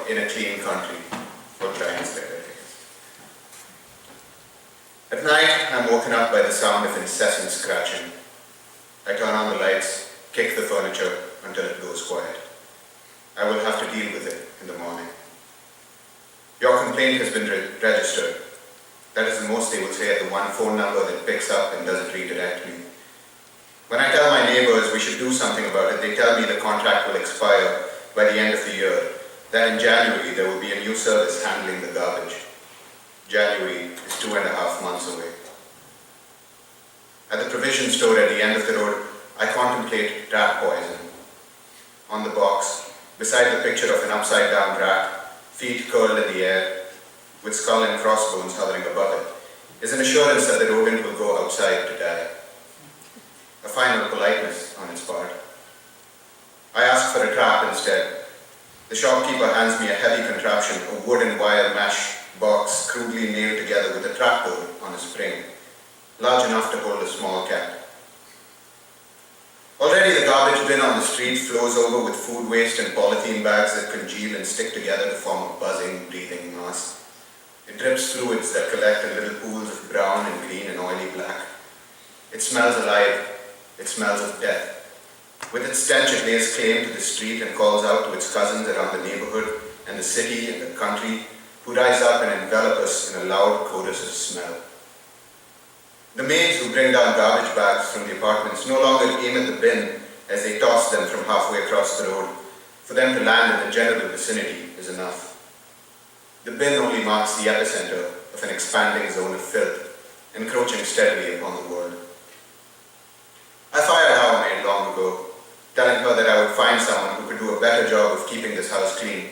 in a clean country. We'll try instead, I think. At night, I'm woken up by the sound of incessant scratching. I turn on the lights, kick the furniture until it goes quiet. I will have to deal with it in the morning. Your complaint has been registered. That is the most they will say at the one phone number that picks up and doesn't redirect me. When I tell my neighbors we should do something about it, they tell me the contract will expire by the end of the year, that in January there will be a new service handling the garbage. January is 2.5 months away. At the provision store at the end of the road, I contemplate rat poison. On the box, beside the picture of an upside-down rat, feet curled in the air, with skull and crossbones hovering above it, is an assurance that the rodent will go outside to die. A final politeness on its part. I ask for a trap instead. The shopkeeper hands me a heavy contraption, a wood and wire mesh box crudely nailed together with a trapdoor on a spring, large enough to hold a small cat. Already the garbage bin on the street flows over with food waste and polythene bags that congeal and stick together to form a buzzing, breathing mass. It drips fluids that collect in little pools of brown and green and oily black. It smells alive. It smells of death. With its stench, it lays claim to the street and calls out to its cousins around the neighborhood and the city and the country, who rise up and envelop us in a loud chorus of smell. The maids who bring down garbage bags from the apartments no longer aim at the bin as they toss them from halfway across the road. For them to land in the general vicinity is enough. The bin only marks the epicenter of an expanding zone of filth, encroaching steadily upon the world. I fired our maid long ago, telling her that I would find someone who could do a better job of keeping this house clean,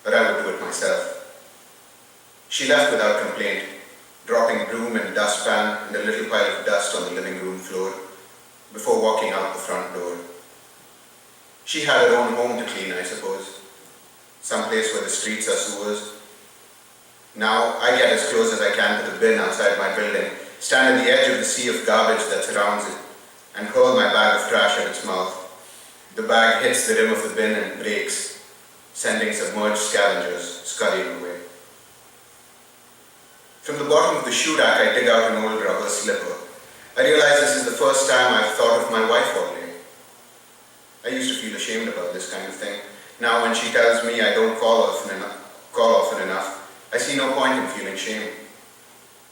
but I would do it myself. She left without complaint, dropping broom and dustpan and a little pile of dust on the living room floor before walking out the front door. She had her own home to clean, I suppose, someplace where the streets are sewers. Now I get as close as I can to the bin outside my building, stand at the edge of the sea of garbage that surrounds it, and hurl my bag of trash at its mouth. The bag hits the rim of the bin and breaks, sending submerged scavengers scurrying away. From the bottom of the shoe rack, I dig out an old rubber slipper. I realize this is the first time I've thought of my wife all day. I used to feel ashamed about this kind of thing. Now when she tells me I don't call often enough, I see no point in feeling shame.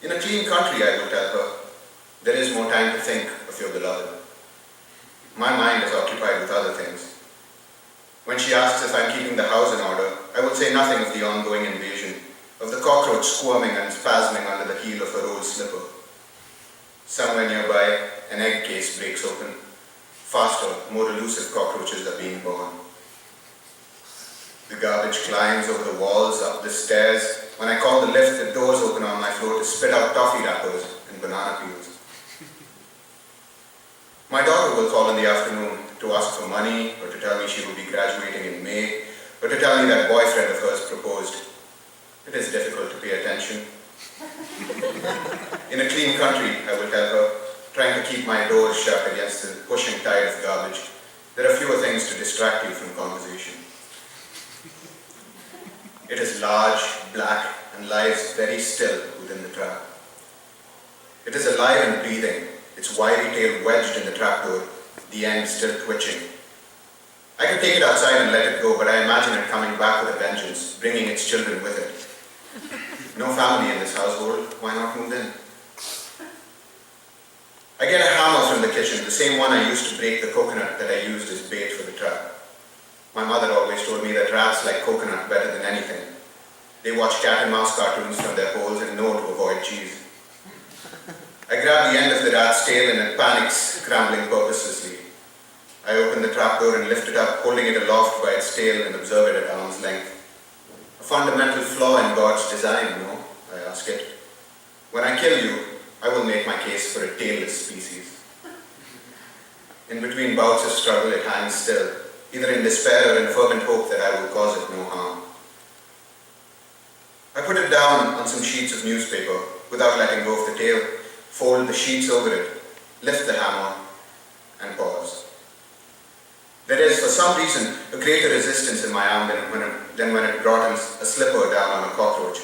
In a clean country, I will tell her, there is more time to think of your beloved. My mind is occupied with other things. When she asks if I'm keeping the house in order, I will say nothing of the ongoing invasion, of the cockroach squirming and spasming under the heel of her old slipper. Somewhere nearby, an egg case breaks open. Faster, more elusive cockroaches are being born. The garbage climbs over the walls, up the stairs. When I call the lift, the doors open on my floor to spit out toffee wrappers and banana peels. My daughter will call in the afternoon to ask for money, or to tell me she will be graduating in May, or to tell me that boyfriend of hers proposed. It is difficult to pay attention. In a clean country, I will tell her, trying to keep my doors shut against the pushing tide of garbage, there are fewer things to distract you from conversation. It is large, black, and lies very still within the trap. It is alive and breathing, its wiry tail wedged in the trapdoor, the end still twitching. I could take it outside and let it go, but I imagine it coming back with a vengeance, bringing its children with it. No family in this household, why not move in? I get a hammer from the kitchen, the same one I used to break the coconut that I used as bait for the trap. My mother always told me that rats like coconut better than anything. They watch cat and mouse cartoons from their holes and know to avoid cheese. I grab the end of the rat's tail and it panics, scrambling purposelessly. I open the trapdoor and lift it up, holding it aloft by its tail and observe it at arm's length. A fundamental flaw in God's design, no? I ask it. When I kill you, I will make my case for a tailless species. In between bouts of struggle, it hangs still, either in despair or in fervent hope that I will cause it no harm. I put it down on some sheets of newspaper without letting go of the tail, fold the sheets over it, lift the hammer, and pause. There is, for some reason, a greater resistance in my arm than when it brought a slipper down on a cockroach.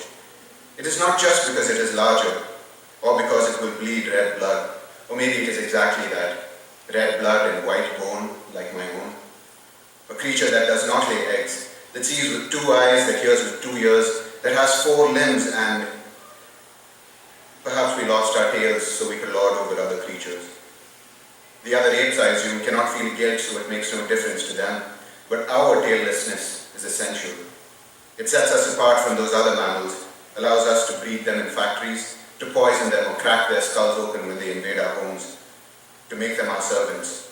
It is not just because it is larger, or because it will bleed red blood, or maybe it is exactly that, red blood and white bone like my own. A creature that does not lay eggs, that sees with 2 eyes, that hears with 2 ears, that has 4 limbs, and perhaps we lost our tails so we could lord over other creatures. The other apes, I assume, cannot feel guilt, so it makes no difference to them, but our taillessness is essential. It sets us apart from those other mammals, allows us to breed them in factories, to poison them or crack their skulls open when they invade our homes, to make them our servants.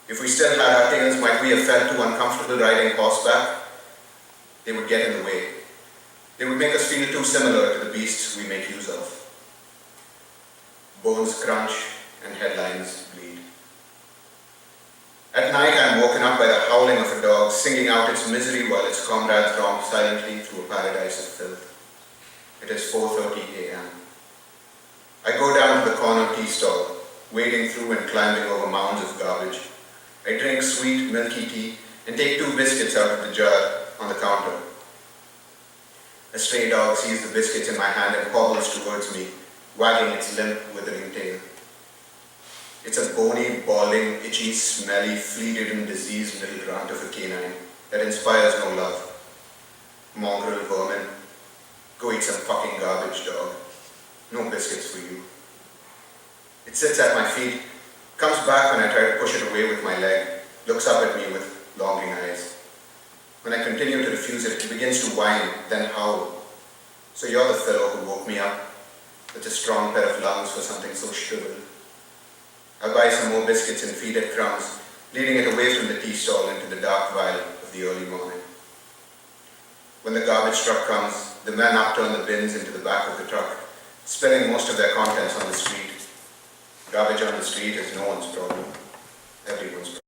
If we still had our tails, might we have felt too uncomfortable riding horseback? They would get in the way. They would make us feel too similar to the beasts we make use of. Bones crunch and headlines bleed. At night I am woken up by the howling of a dog singing out its misery while its comrades romp silently through a paradise of filth. It is 4:30 a.m. I go down to the corner tea stall, wading through and climbing over mounds of garbage. I drink sweet, milky tea and take 2 biscuits out of the jar on the counter. A stray dog sees the biscuits in my hand and hobbles towards me, wagging its limp, withering tail. It's a bony, bawling, itchy, smelly, flea-ridden, diseased little grunt of a canine that inspires no love. Mongrel vermin, go eat some fucking garbage, dog. No biscuits for you. It sits at my feet, comes back when I try to push it away with my leg, looks up at me with longing eyes. When I continue to refuse it, it begins to whine, then howl. So you're the fellow who woke me up, with a strong pair of lungs for something so shriveled. I'll buy some more biscuits and feed it crumbs, leading it away from the tea stall into the dark valley of the early morning. When the garbage truck comes, the men upturn the bins into the back of the truck, spilling most of their contents on the street. Garbage on the street is no one's problem, everyone's problem.